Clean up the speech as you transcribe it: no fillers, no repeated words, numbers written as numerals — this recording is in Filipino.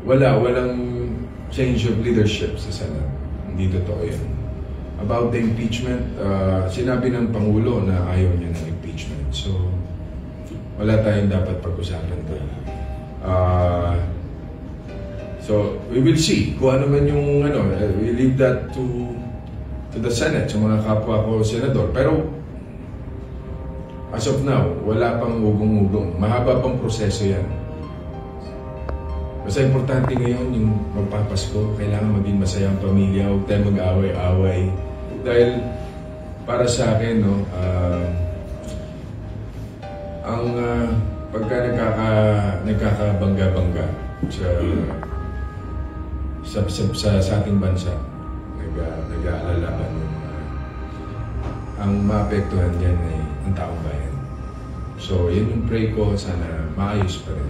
walang change of leadership sa Senate. Hindi totoo yan. About the impeachment, sinabi ng Pangulo na ayaw niya ng impeachment. So, wala tayong dapat pag-usapan doon. So, we will see kung ano man yung we leave that to the Senate, sa mga kapwa ko senador. Pero, as of now, wala pang ugong-ugong. Mahaba pang proseso yan. Basta importante ngayon yung magpapasko, kailangan maging masaya ang pamilya, huwag tayo mag-away-away. Dahil para sa akin, pagka nagkakabangga-bangga sa ating bansa, nag-aalalaban ang maapektuhan yan ay ang taong bayan. So, yun yung pray ko, sana maayos pa rin.